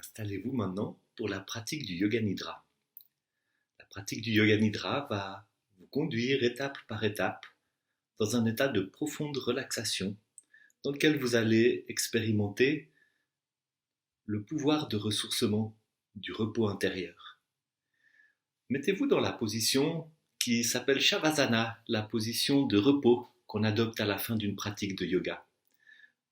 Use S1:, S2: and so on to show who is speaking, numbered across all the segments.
S1: Installez-vous maintenant pour la pratique du Yoga Nidra. La pratique du Yoga Nidra va vous conduire étape par étape dans un état de profonde relaxation dans lequel vous allez expérimenter le pouvoir de ressourcement du repos intérieur. Mettez-vous dans la position qui s'appelle Shavasana, la position de repos qu'on adopte à la fin d'une pratique de yoga.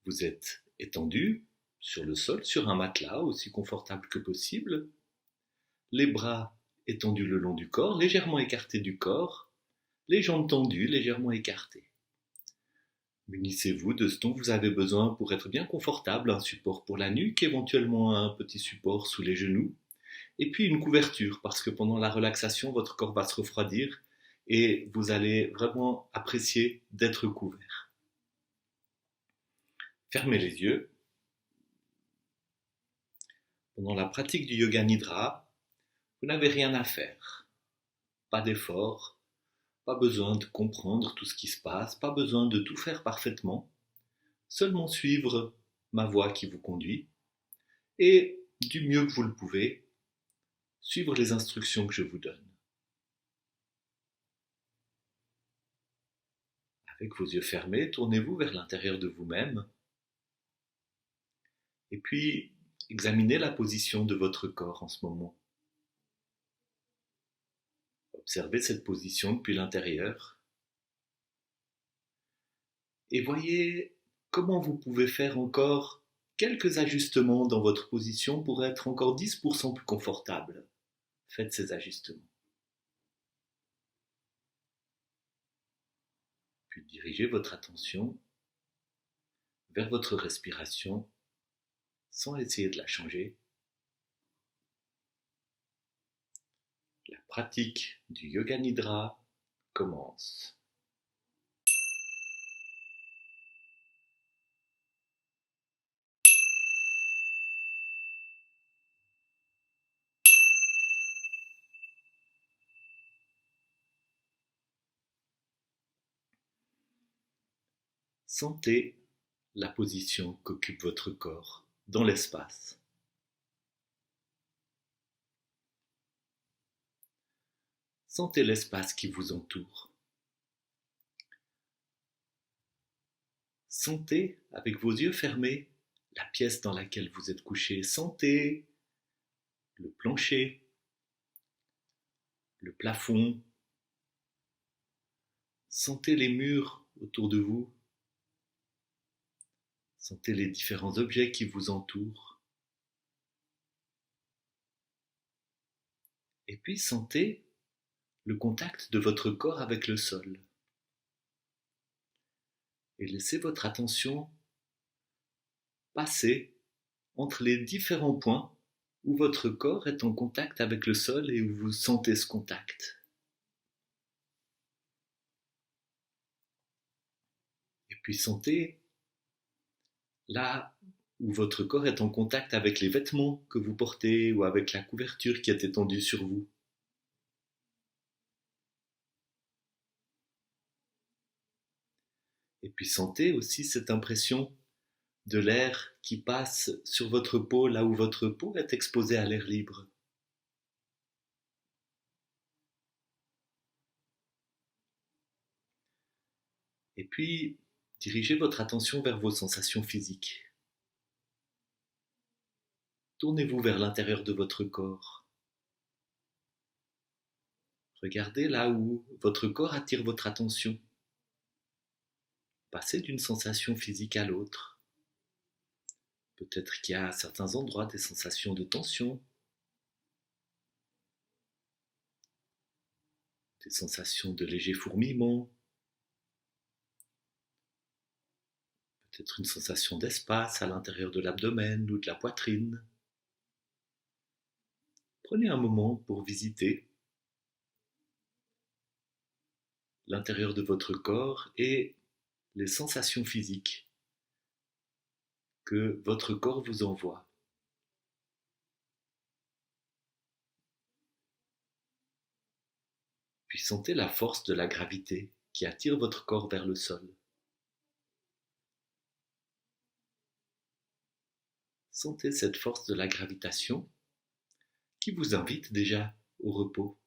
S1: Vous êtes étendu sur le sol, sur un matelas aussi confortable que possible, les bras étendus le long du corps, légèrement écartés du corps, les jambes tendues, légèrement écartées. Munissez-vous de ce dont vous avez besoin pour être bien confortable, un support pour la nuque, éventuellement un petit support sous les genoux, et puis une couverture, parce que pendant la relaxation, votre corps va se refroidir et vous allez vraiment apprécier d'être couvert. Fermez les yeux. Pendant la pratique du Yoga Nidra, vous n'avez rien à faire. Pas d'effort, pas besoin de comprendre tout ce qui se passe, pas besoin de tout faire parfaitement, seulement suivre ma voix qui vous conduit et, du mieux que vous le pouvez, suivre les instructions que je vous donne. Avec vos yeux fermés, tournez-vous vers l'intérieur de vous-même et puis examinez la position de votre corps en ce moment. Observez cette position depuis l'intérieur et voyez comment vous pouvez faire encore quelques ajustements dans votre position pour être encore 10% plus confortable. Faites ces ajustements. Puis dirigez votre attention vers votre respiration sans essayer de la changer. La pratique du Yoga Nidra commence. Sentez la position qu'occupe votre corps dans l'espace. Sentez l'espace qui vous entoure. Sentez, avec vos yeux fermés, la pièce dans laquelle vous êtes couché. Sentez le plancher, le plafond. Sentez les murs autour de vous. Sentez les différents objets qui vous entourent. Et puis sentez le contact de votre corps avec le sol. Et laissez votre attention passer entre les différents points où votre corps est en contact avec le sol et où vous sentez ce contact. Et puis sentez là où votre corps est en contact avec les vêtements que vous portez ou avec la couverture qui est étendue sur vous. Et puis sentez aussi cette impression de l'air qui passe sur votre peau là où votre peau est exposée à l'air libre. Et puis, dirigez votre attention vers vos sensations physiques. Tournez-vous vers l'intérieur de votre corps. Regardez là où votre corps attire votre attention. Passez d'une sensation physique à l'autre. Peut-être qu'il y a à certains endroits des sensations de tension, des sensations de léger fourmillement, peut-être une sensation d'espace à l'intérieur de l'abdomen ou de la poitrine. Prenez un moment pour visiter l'intérieur de votre corps et les sensations physiques que votre corps vous envoie. Puis sentez la force de la gravité qui attire votre corps vers le sol. Sentez cette force de la gravitation qui vous invite déjà au repos.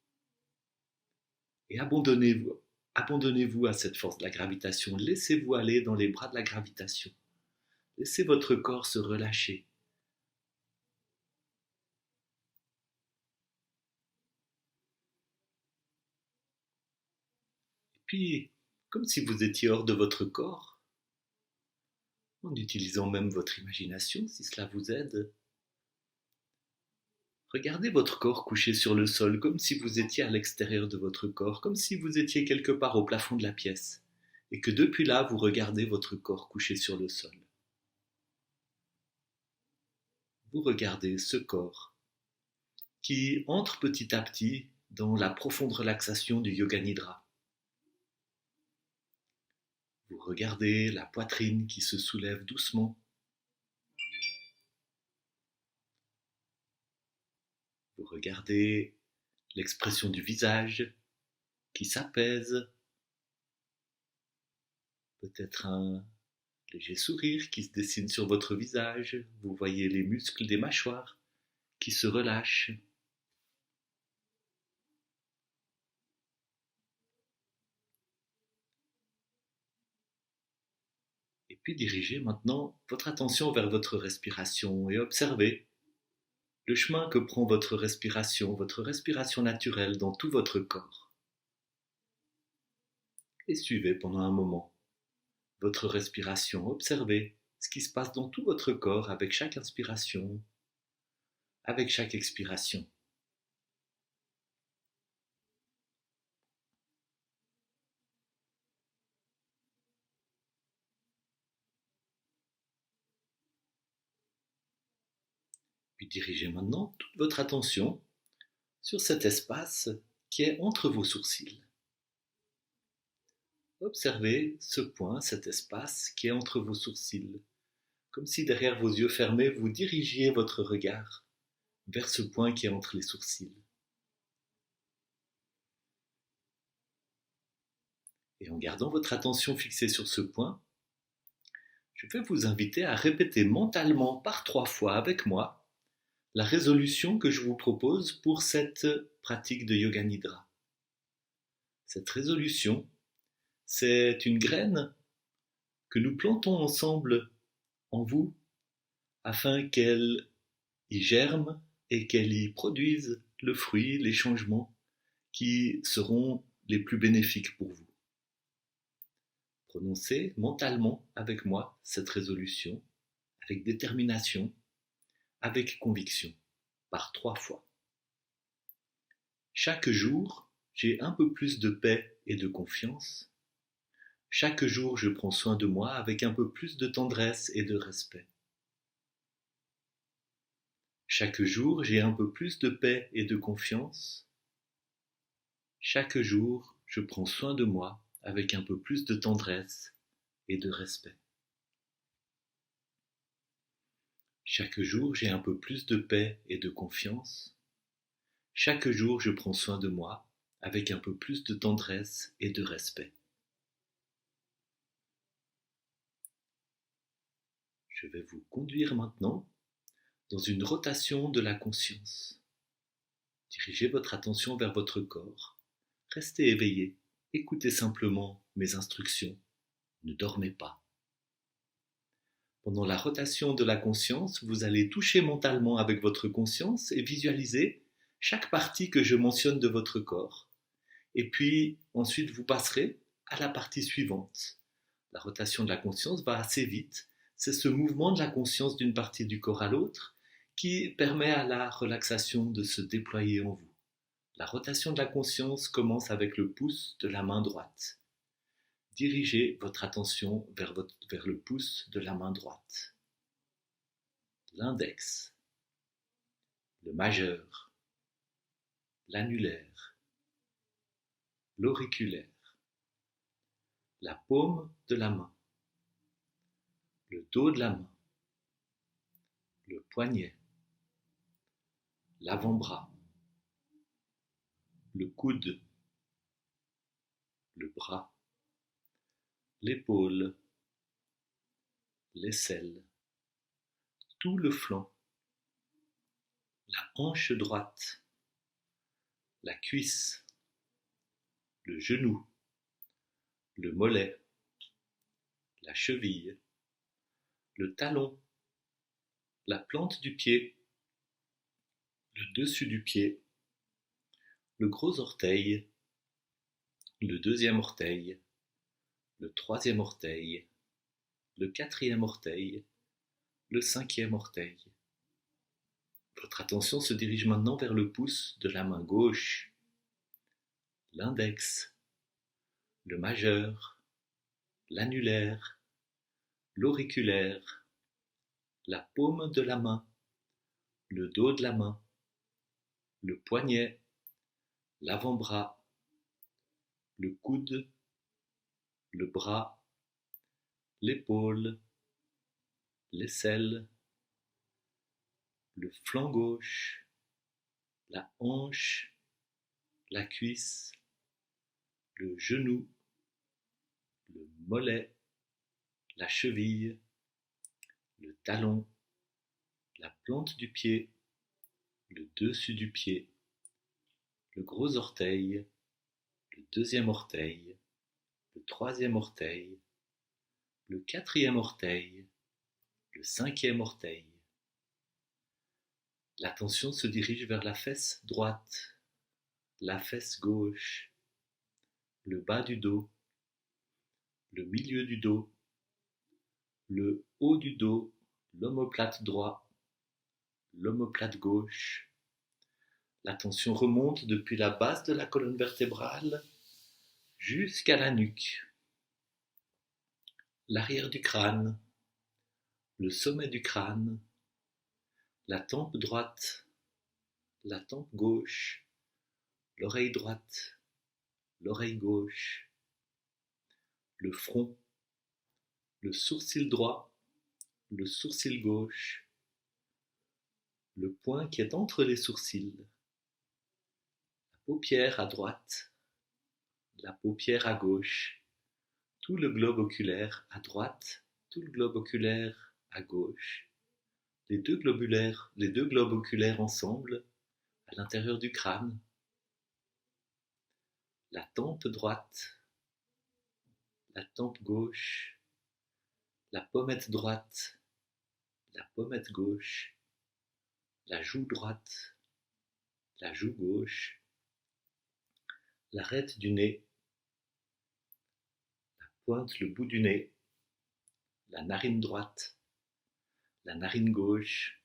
S1: Et abandonnez-vous à cette force de la gravitation. Laissez-vous aller dans les bras de la gravitation. Laissez votre corps se relâcher. Et puis, comme si vous étiez hors de votre corps, en utilisant même votre imagination, si cela vous aide, regardez votre corps couché sur le sol, comme si vous étiez à l'extérieur de votre corps, comme si vous étiez quelque part au plafond de la pièce, et que depuis là, vous regardez votre corps couché sur le sol. Vous regardez ce corps qui entre petit à petit dans la profonde relaxation du Yoga Nidra. Vous regardez la poitrine qui se soulève doucement. Vous regardez l'expression du visage qui s'apaise. Peut-être un léger sourire qui se dessine sur votre visage. Vous voyez les muscles des mâchoires qui se relâchent. Et puis dirigez maintenant votre attention vers votre respiration et observez le chemin que prend votre respiration naturelle dans tout votre corps. Et suivez pendant un moment votre respiration, observez ce qui se passe dans tout votre corps avec chaque inspiration, avec chaque expiration. Puis dirigez maintenant toute votre attention sur cet espace qui est entre vos sourcils. Observez ce point, cet espace qui est entre vos sourcils, comme si derrière vos yeux fermés, vous dirigiez votre regard vers ce point qui est entre les sourcils. Et en gardant votre attention fixée sur ce point, je vais vous inviter à répéter mentalement par 3 fois avec moi la résolution que je vous propose pour cette pratique de Yoga Nidra. Cette résolution, c'est une graine que nous plantons ensemble en vous afin qu'elle y germe et qu'elle y produise le fruit, les changements qui seront les plus bénéfiques pour vous. Prononcez mentalement avec moi cette résolution, avec détermination, avec conviction, par 3 fois. Chaque jour, j'ai un peu plus de paix et de confiance. Chaque jour, je prends soin de moi avec un peu plus de tendresse et de respect. Chaque jour, j'ai un peu plus de paix et de confiance. Chaque jour, je prends soin de moi avec un peu plus de tendresse et de respect. Chaque jour, j'ai un peu plus de paix et de confiance. Chaque jour, je prends soin de moi avec un peu plus de tendresse et de respect. Je vais vous conduire maintenant dans une rotation de la conscience. Dirigez votre attention vers votre corps. Restez éveillé. Écoutez simplement mes instructions. Ne dormez pas. Pendant la rotation de la conscience, vous allez toucher mentalement avec votre conscience et visualiser chaque partie que je mentionne de votre corps. Et puis ensuite vous passerez à la partie suivante. La rotation de la conscience va assez vite. C'est ce mouvement de la conscience d'une partie du corps à l'autre qui permet à la relaxation de se déployer en vous. La rotation de la conscience commence avec le pouce de la main droite. Dirigez votre attention vers le pouce de la main droite. L'index, le majeur, l'annulaire, l'auriculaire, la paume de la main, le dos de la main, le poignet, l'avant-bras, le coude, le bras, l'épaule, l'aisselle, tout le flanc, la hanche droite, la cuisse, le genou, le mollet, la cheville, le talon, la plante du pied, le dessus du pied, le gros orteil, le deuxième orteil, le troisième orteil, le quatrième orteil, le cinquième orteil. Votre attention se dirige maintenant vers le pouce de la main gauche, l'index, le majeur, l'annulaire, l'auriculaire, la paume de la main, le dos de la main, le poignet, l'avant-bras, le coude, le bras, l'épaule, l'aisselle, le flanc gauche, la hanche, la cuisse, le genou, le mollet, la cheville, le talon, la plante du pied, le dessus du pied, le gros orteil, le deuxième orteil, le troisième orteil, le quatrième orteil, le cinquième orteil. L'attention se dirige vers la fesse droite, la fesse gauche, le bas du dos, le milieu du dos, le haut du dos, l'omoplate droit, l'omoplate gauche. L'attention remonte depuis la base de la colonne vertébrale jusqu'à la nuque, l'arrière du crâne, le sommet du crâne, la tempe droite, la tempe gauche, l'oreille droite, l'oreille gauche, le front, le sourcil droit, le sourcil gauche, le point qui est entre les sourcils, la paupière à droite, la paupière à gauche, tout le globe oculaire à droite, tout le globe oculaire à gauche, les deux globes oculaires ensemble à l'intérieur du crâne, la tempe droite, la tempe gauche, la pommette droite, la pommette gauche, la joue droite, la joue gauche, l'arête du nez, la pointe, le bout du nez, la narine droite, la narine gauche,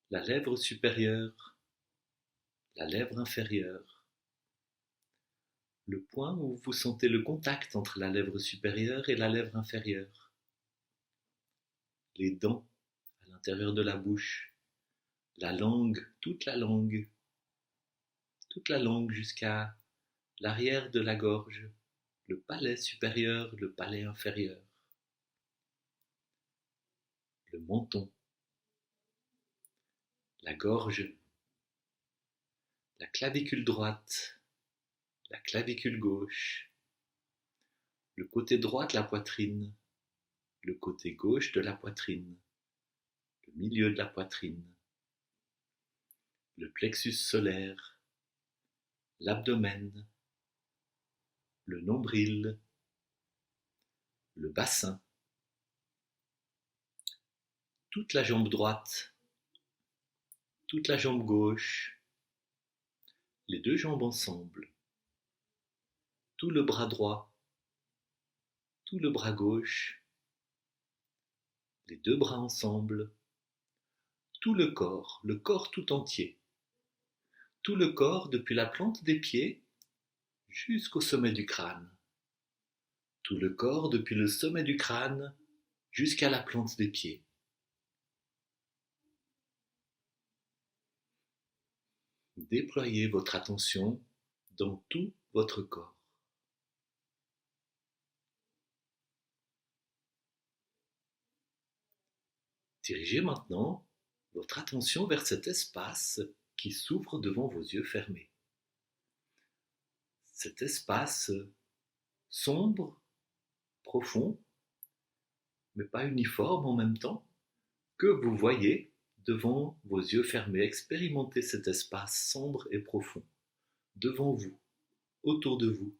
S1: la lèvre supérieure, la lèvre inférieure, le point où vous sentez le contact entre la lèvre supérieure et la lèvre inférieure, les dents à l'intérieur de la bouche, la langue, toute la langue jusqu'à l'arrière de la gorge, le palais supérieur, le palais inférieur, le menton, la gorge, la clavicule droite, la clavicule gauche, le côté droit de la poitrine, le côté gauche de la poitrine, le milieu de la poitrine, le plexus solaire, l'abdomen, le nombril, le bassin, toute la jambe droite, toute la jambe gauche, les deux jambes ensemble, tout le bras droit, tout le bras gauche, les deux bras ensemble, tout le corps tout entier, tout le corps depuis la plante des pieds jusqu'au sommet du crâne, tout le corps depuis le sommet du crâne jusqu'à la plante des pieds. Déployez votre attention dans tout votre corps. Dirigez maintenant votre attention vers cet espace qui s'ouvre devant vos yeux fermés. Cet espace sombre, profond, mais pas uniforme en même temps, que vous voyez devant vos yeux fermés. Expérimentez cet espace sombre et profond, devant vous, autour de vous,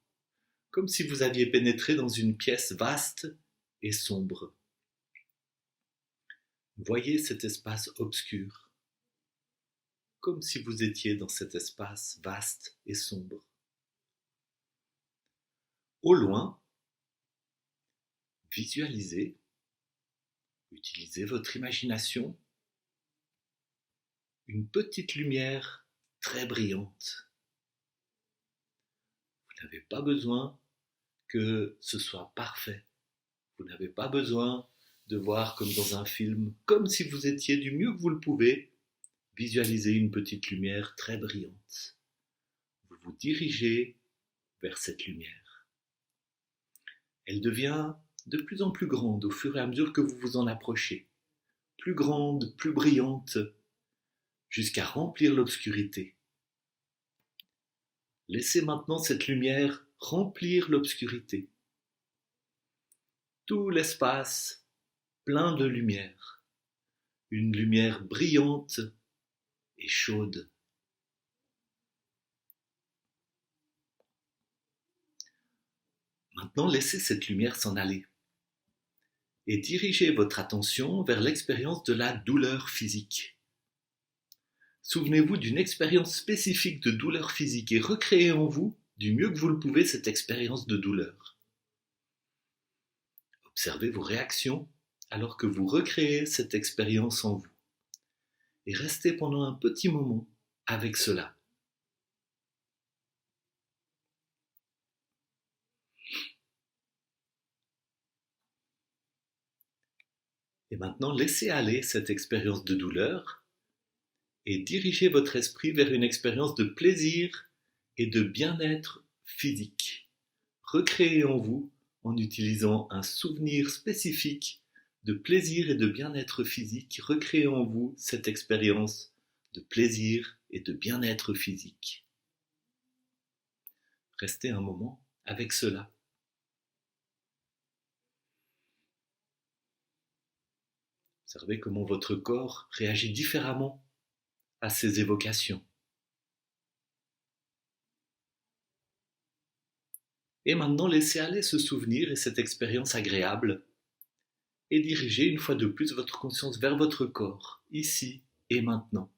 S1: comme si vous aviez pénétré dans une pièce vaste et sombre. Voyez cet espace obscur, comme si vous étiez dans cet espace vaste et sombre. Au loin, visualisez, utilisez votre imagination, une petite lumière très brillante. Vous n'avez pas besoin que ce soit parfait. Vous n'avez pas besoin de voir comme dans un film, comme si vous étiez du mieux que vous le pouvez, visualiser une petite lumière très brillante. Vous vous dirigez vers cette lumière. Elle devient de plus en plus grande au fur et à mesure que vous vous en approchez. Plus grande, plus brillante, jusqu'à remplir l'obscurité. Laissez maintenant cette lumière remplir l'obscurité. Tout l'espace plein de lumière. Une lumière brillante et chaude. Maintenant, laissez cette lumière s'en aller et dirigez votre attention vers l'expérience de la douleur physique. Souvenez-vous d'une expérience spécifique de douleur physique et recréez en vous, du mieux que vous le pouvez, cette expérience de douleur. Observez vos réactions alors que vous recréez cette expérience en vous. Et restez pendant un petit moment avec cela. Et maintenant, laissez aller cette expérience de douleur et dirigez votre esprit vers une expérience de plaisir et de bien-être physique. Recréez en vous en utilisant un souvenir spécifique de plaisir et de bien-être physique. Recréez en vous cette expérience de plaisir et de bien-être physique. Restez un moment avec cela. Observez comment votre corps réagit différemment à ces évocations. Et maintenant, laissez aller ce souvenir et cette expérience agréable et dirigez une fois de plus votre conscience vers votre corps, ici et maintenant.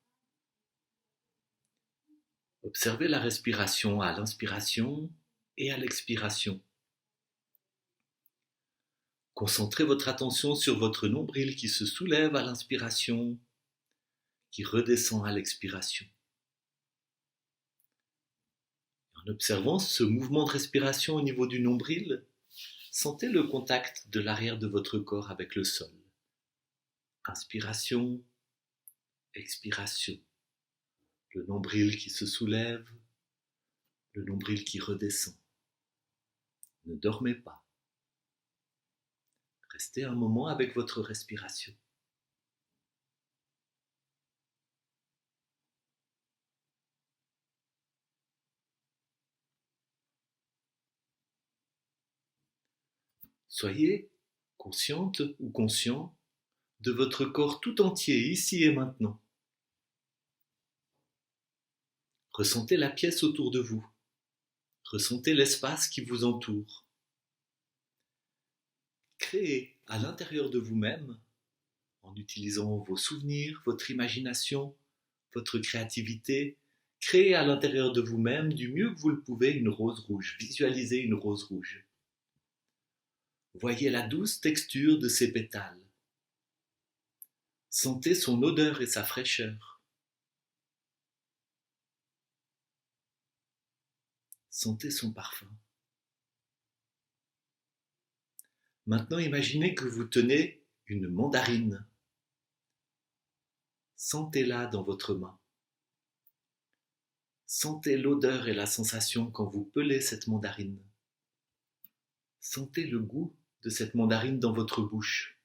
S1: Observez la respiration à l'inspiration et à l'expiration. Concentrez votre attention sur votre nombril qui se soulève à l'inspiration, qui redescend à l'expiration. En observant ce mouvement de respiration au niveau du nombril, sentez le contact de l'arrière de votre corps avec le sol. Inspiration, expiration. Le nombril qui se soulève, le nombril qui redescend. Ne dormez pas. Restez un moment avec votre respiration. Soyez consciente ou conscient de votre corps tout entier, ici et maintenant. Ressentez la pièce autour de vous. Ressentez l'espace qui vous entoure. Créez à l'intérieur de vous-même, en utilisant vos souvenirs, votre imagination, votre créativité, créez à l'intérieur de vous-même, du mieux que vous le pouvez, une rose rouge. Visualisez une rose rouge. Voyez la douce texture de ses pétales. Sentez son odeur et sa fraîcheur. Sentez son parfum. Maintenant, imaginez que vous tenez une mandarine. Sentez-la dans votre main. Sentez l'odeur et la sensation quand vous pelez cette mandarine. Sentez le goût de cette mandarine dans votre bouche.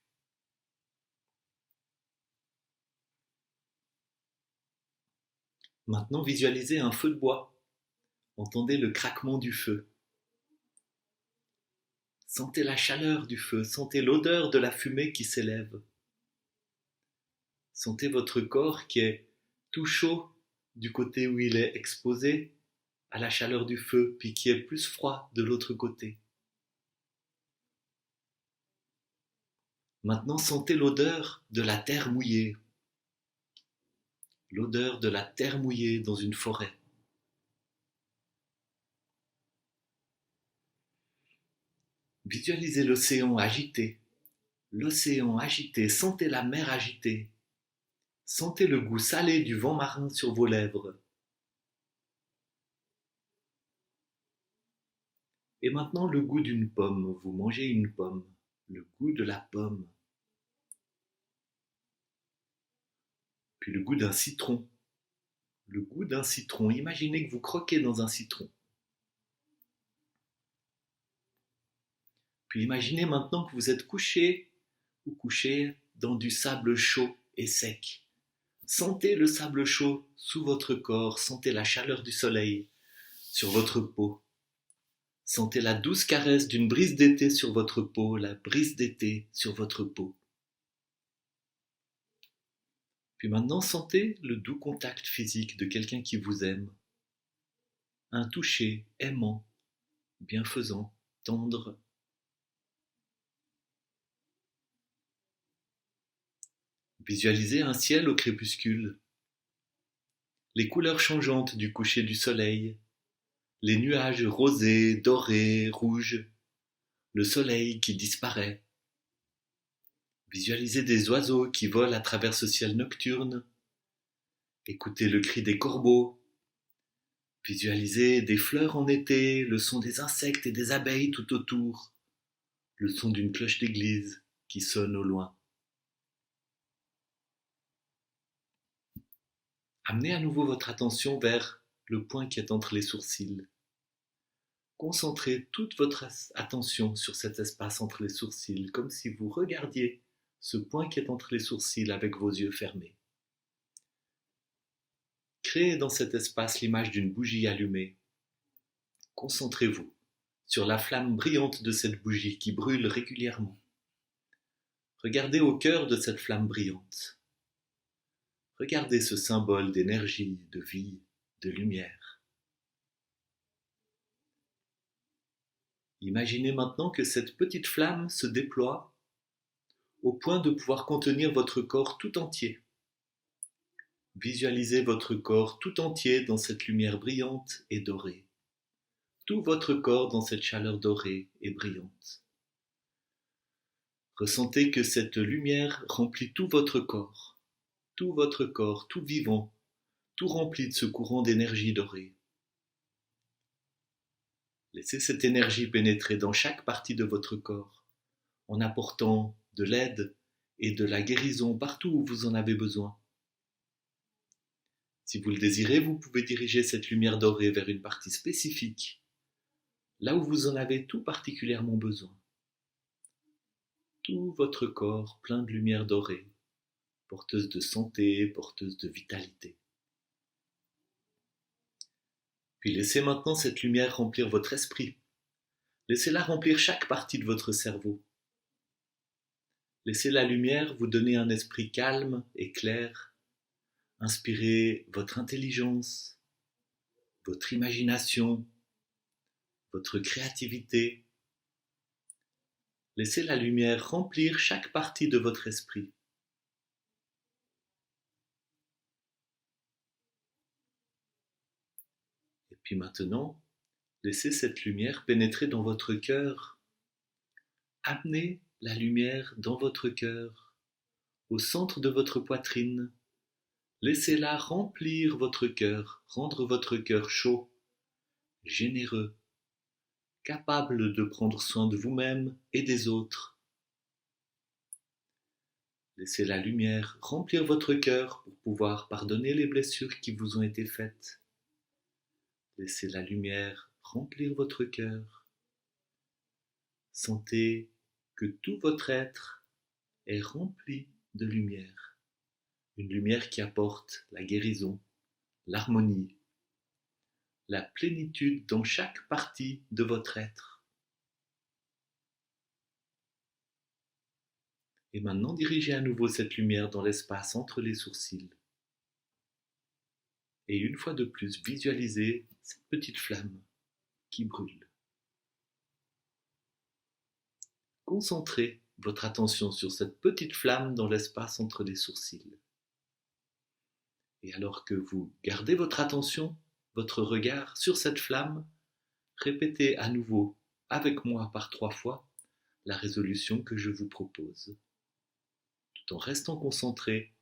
S1: Maintenant, visualisez un feu de bois. Entendez le craquement du feu. Sentez la chaleur du feu, sentez l'odeur de la fumée qui s'élève. Sentez votre corps qui est tout chaud du côté où il est exposé à la chaleur du feu, puis qui est plus froid de l'autre côté. Maintenant, sentez l'odeur de la terre mouillée. L'odeur de la terre mouillée dans une forêt. Visualisez l'océan agité. L'océan agité, sentez la mer agitée. Sentez le goût salé du vent marin sur vos lèvres. Et maintenant le goût d'une pomme. Vous mangez une pomme. Le goût de la pomme. Puis le goût d'un citron. Le goût d'un citron. Imaginez que vous croquez dans un citron. Puis imaginez maintenant que vous êtes couché ou couché dans du sable chaud et sec. Sentez le sable chaud sous votre corps, sentez la chaleur du soleil sur votre peau. Sentez la douce caresse d'une brise d'été sur votre peau, la brise d'été sur votre peau. Puis maintenant, sentez le doux contact physique de quelqu'un qui vous aime. Un toucher aimant, bienfaisant, tendre. Visualisez un ciel au crépuscule, les couleurs changeantes du coucher du soleil, les nuages rosés, dorés, rouges, le soleil qui disparaît. Visualisez des oiseaux qui volent à travers ce ciel nocturne. Écoutez le cri des corbeaux. Visualisez des fleurs en été, le son des insectes et des abeilles tout autour, le son d'une cloche d'église qui sonne au loin. Amenez à nouveau votre attention vers le point qui est entre les sourcils. Concentrez toute votre attention sur cet espace entre les sourcils, comme si vous regardiez ce point qui est entre les sourcils avec vos yeux fermés. Créez dans cet espace l'image d'une bougie allumée. Concentrez-vous sur la flamme brillante de cette bougie qui brûle régulièrement. Regardez au cœur de cette flamme brillante. Regardez ce symbole d'énergie, de vie, de lumière. Imaginez maintenant que cette petite flamme se déploie au point de pouvoir contenir votre corps tout entier. Visualisez votre corps tout entier dans cette lumière brillante et dorée. Tout votre corps dans cette chaleur dorée et brillante. Ressentez que cette lumière remplit tout votre corps, tout vivant, tout rempli de ce courant d'énergie dorée. Laissez cette énergie pénétrer dans chaque partie de votre corps, en apportant de l'aide et de la guérison partout où vous en avez besoin. Si vous le désirez, vous pouvez diriger cette lumière dorée vers une partie spécifique, là où vous en avez tout particulièrement besoin. Tout votre corps plein de lumière dorée, porteuse de santé, porteuse de vitalité. Puis laissez maintenant cette lumière remplir votre esprit. Laissez-la remplir chaque partie de votre cerveau. Laissez la lumière vous donner un esprit calme et clair. Inspirez votre intelligence, votre imagination, votre créativité. Laissez la lumière remplir chaque partie de votre esprit. Et puis maintenant, laissez cette lumière pénétrer dans votre cœur. Amenez la lumière dans votre cœur, au centre de votre poitrine. Laissez-la remplir votre cœur, rendre votre cœur chaud, généreux, capable de prendre soin de vous-même et des autres. Laissez la lumière remplir votre cœur pour pouvoir pardonner les blessures qui vous ont été faites. Laissez la lumière remplir votre cœur. Sentez que tout votre être est rempli de lumière. Une lumière qui apporte la guérison, l'harmonie, la plénitude dans chaque partie de votre être. Et maintenant, dirigez à nouveau cette lumière dans l'espace entre les sourcils. Et une fois de plus, visualisez cette petite flamme qui brûle. Concentrez votre attention sur cette petite flamme dans l'espace entre les sourcils. Et alors que vous gardez votre attention, votre regard sur cette flamme, répétez à nouveau avec moi par 3 fois la résolution que je vous propose, tout en restant concentré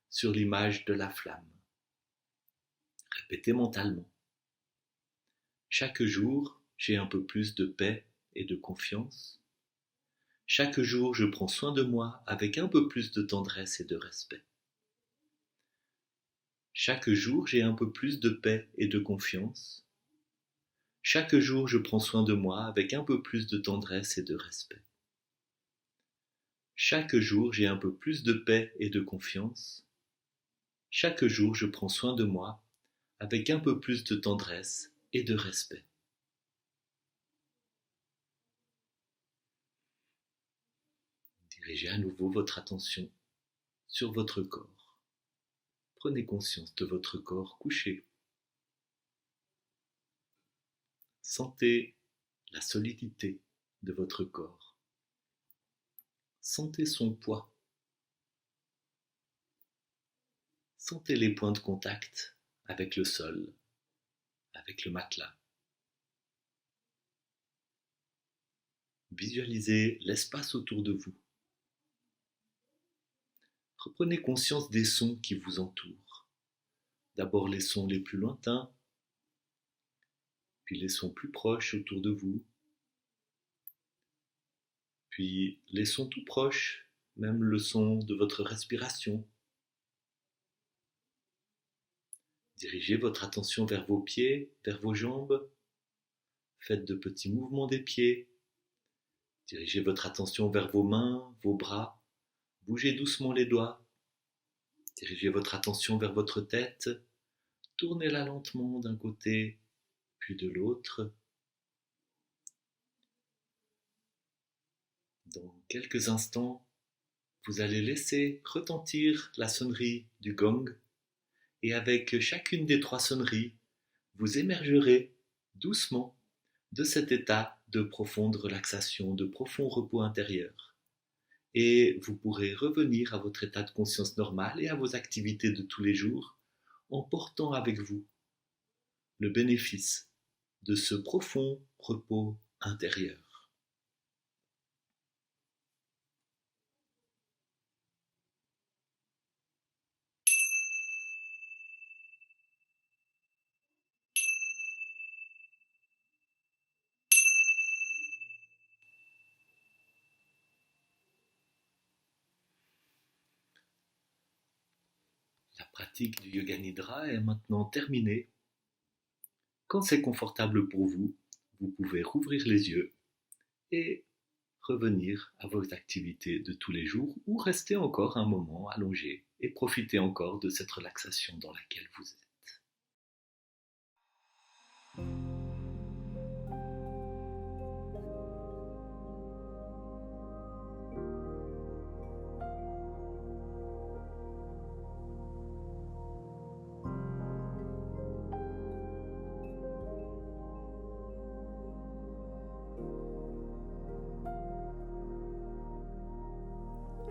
S1: sur l'image de la flamme. Répétez mentalement. Chaque jour, j'ai un peu plus de paix et de confiance. Chaque jour, je prends soin de moi avec un peu plus de tendresse et de respect. Chaque jour, j'ai un peu plus de paix et de confiance. Chaque jour, je prends soin de moi avec un peu plus de tendresse et de respect. Chaque jour, j'ai un peu plus de paix et de confiance. Chaque jour, je prends soin de moi avec un peu plus de tendresse et de respect. Dirigez à nouveau votre attention sur votre corps. Prenez conscience de votre corps couché. Sentez la solidité de votre corps. Sentez son poids. Sentez les points de contact avec le sol, avec le matelas. Visualisez l'espace autour de vous. Reprenez conscience des sons qui vous entourent. D'abord les sons les plus lointains, puis les sons plus proches autour de vous, puis les sons tout proches, même le son de votre respiration. Dirigez votre attention vers vos pieds, vers vos jambes. Faites de petits mouvements des pieds. Dirigez votre attention vers vos mains, vos bras. Bougez doucement les doigts. Dirigez votre attention vers votre tête. Tournez-la lentement d'un côté, puis de l'autre. Dans quelques instants, vous allez laisser retentir la sonnerie du gong et avec chacune des 3 sonneries, vous émergerez doucement de cet état de profonde relaxation, de profond repos intérieur. Et vous pourrez revenir à votre état de conscience normal et à vos activités de tous les jours en portant avec vous le bénéfice de ce profond repos intérieur. La pratique du Yoga Nidra est maintenant terminée. Quand c'est confortable pour vous, vous pouvez rouvrir les yeux et revenir à vos activités de tous les jours ou rester encore un moment allongé et profiter encore de cette relaxation dans laquelle vous êtes.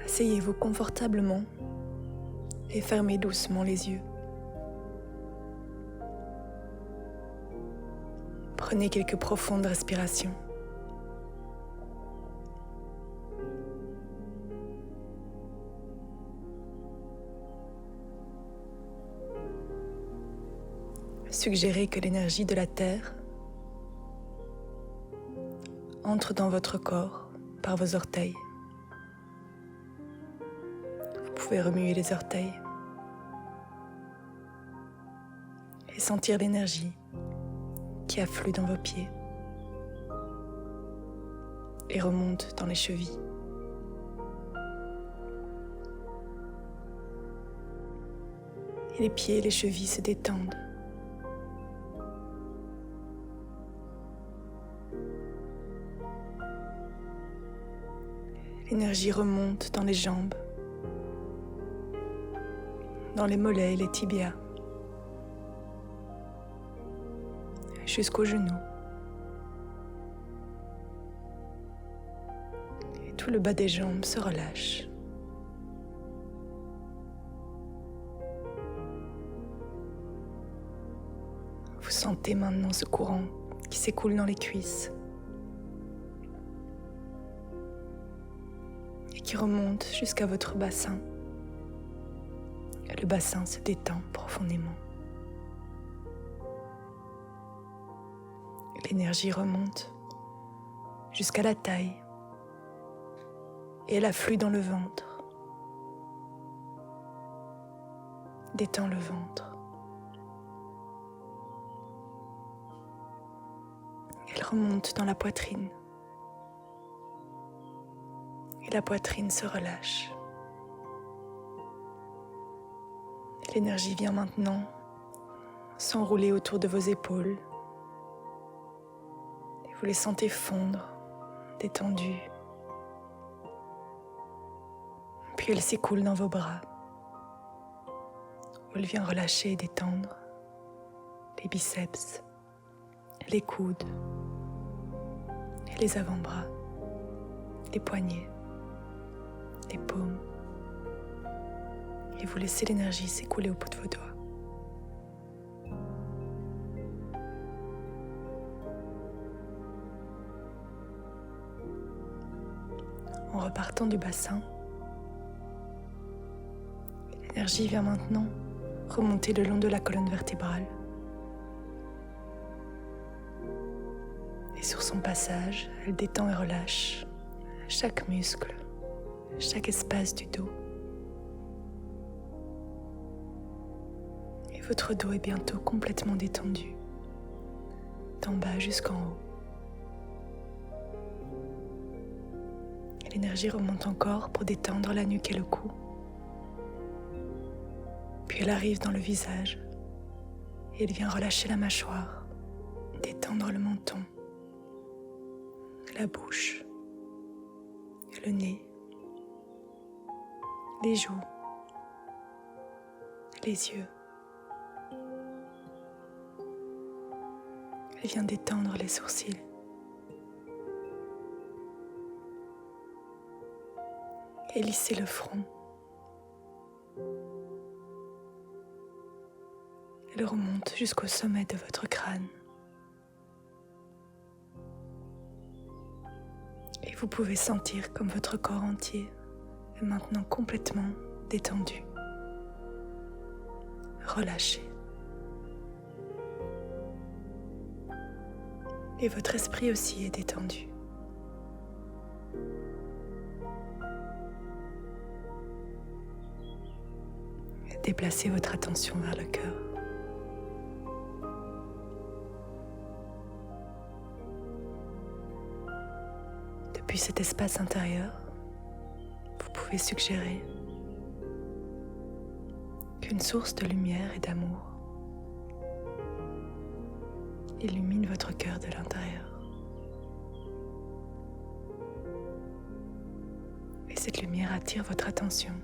S2: Asseyez-vous confortablement et fermez doucement les yeux. Prenez quelques profondes respirations. Suggérez que l'énergie de la Terre entre dans votre corps par vos orteils. Vous pouvez remuer les orteils et sentir l'énergie qui afflue dans vos pieds et remonte dans les chevilles. Et les pieds et les chevilles se détendent. L'énergie remonte dans les jambes, dans les mollets et les tibias, jusqu'aux genoux. Et tout le bas des jambes se relâche. Vous sentez maintenant ce courant qui s'écoule dans les cuisses et qui remonte jusqu'à votre bassin. Et le bassin se détend profondément. L'énergie remonte jusqu'à la taille et elle afflue dans le ventre. Détend le ventre. Elle remonte dans la poitrine. Et la poitrine se relâche. L'énergie vient maintenant s'enrouler autour de vos épaules. Et vous les sentez fondre, détendues. Puis elle s'écoule dans vos bras, où elle vient relâcher et détendre les biceps, les coudes, et les avant-bras, les poignets, les paumes. Et vous laissez l'énergie s'écouler au bout de vos doigts. En repartant du bassin, l'énergie vient maintenant remonter le long de la colonne vertébrale. Et sur son passage, elle détend et relâche chaque muscle, chaque espace du dos. Et votre dos est bientôt complètement détendu, d'en bas jusqu'en haut. Et l'énergie remonte encore pour détendre la nuque et le cou. Puis elle arrive dans le visage et elle vient relâcher la mâchoire, détendre le menton, la bouche, le nez, les joues, les yeux. Elle vient détendre les sourcils. Et lisser le front. Elle remonte jusqu'au sommet de votre crâne. Et vous pouvez sentir comme votre corps entier est maintenant complètement détendu, relâché. Et votre esprit aussi est détendu. Déplacez votre attention vers le cœur. Depuis cet espace intérieur, vous pouvez suggérer qu'une source de lumière et d'amour illumine votre cœur de l'intérieur. Et cette lumière attire votre attention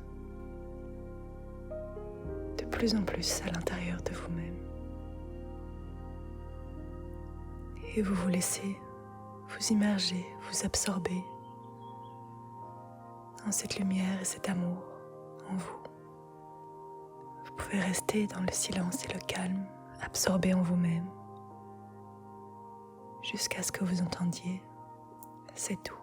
S2: de plus en plus à l'intérieur de vous-même. Et vous vous laissez vous immerger, vous absorber dans cette lumière et cet amour en vous. Vous pouvez rester dans le silence et le calme, absorbé en vous-même, jusqu'à ce que vous entendiez « c'est tout ».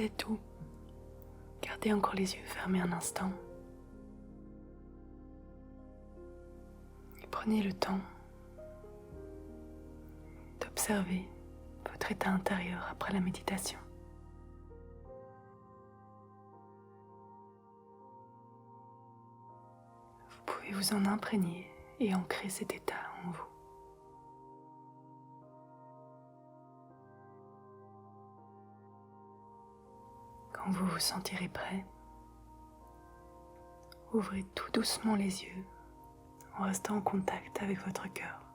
S2: C'est tout. Gardez encore les yeux fermés un instant. Et prenez le temps d'observer votre état intérieur après la méditation. Vous pouvez vous en imprégner et ancrer cet état en vous. Quand vous vous sentirez prêt, ouvrez tout doucement les yeux en restant en contact avec votre cœur.